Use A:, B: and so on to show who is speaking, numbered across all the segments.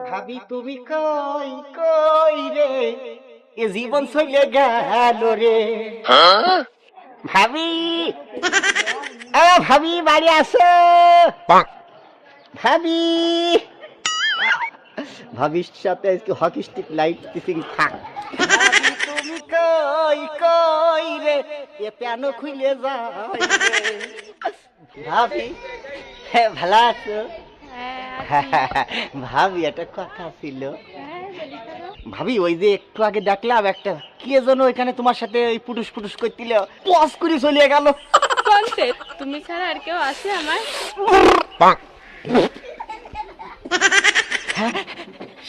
A: ভাবি তুমি কই কই রে, এ জীবন চলে গেল রে। ভাবি ভাবি বাড়ি আসো। ভাবি ভাবির সাথে আজকে হকি স্টিক লাইট দিছি থাক। ভাবি তুমি কই কই রে, এ প্যানো খুলে যায়। ভাবি ভালো আছো? ভাবি একটা কথা ছিল। ভাবি ওই যে একটু আগে দেখলাম একটা কে যেন এখানে তোমার সাথে ওই পুটুস পুটুস করছিল, পজ করে চলে গেল।
B: তুমি ছাড়া আর কেউ আছে আমার?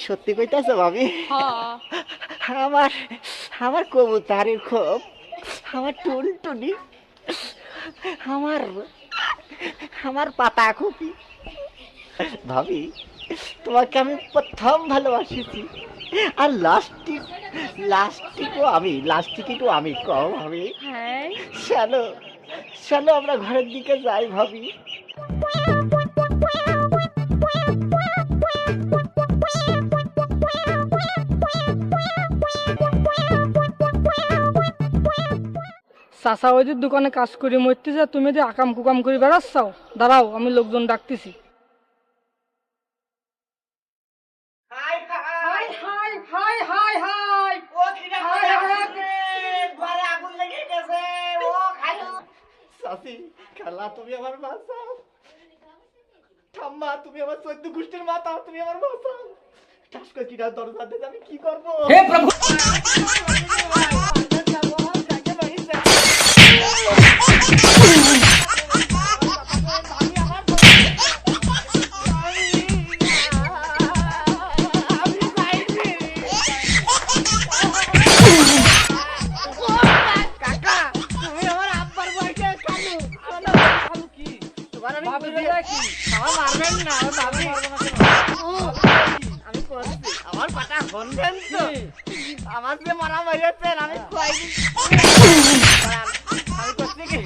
A: সত্যি কইতাছো ভাবি? আমার আমার কবুতরের খুব, আমার টুনটুনি, আমার আমার পাতা খুবই। ভাবি তোমাকে আমি প্রথম ভালোবাসিছি, আর লাস্টিকও আমি কম ভাবি। চলো চলো আমরা ঘরের দিকে যাই ভাবি।
C: চাচা ওই যে দোকানে কাজ করি মরতেছে, তুমি যে আকাম কুকাম করে বেড়াচ্ছাও, দাঁড়াও আমি লোকজন ডাকতেছি।
A: খালা তুমি আমার বাঁচাও, ঠাম্মা তুমি আমার 14 গোষ্ঠীর মাথা, তুমি আমার বাঁচাও। ঠাস করে কিনা দরজা দিতে আমি কি করবো? হে প্রভু! আমার পাটা হনবেন তো, আমার যে মারা মারিয়েছেন আমি আমি করছি কি,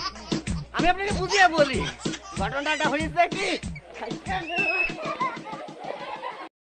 A: আমি আপনাকে বুঝিয়ে বলি ঘটনাটা হয়েছে কি।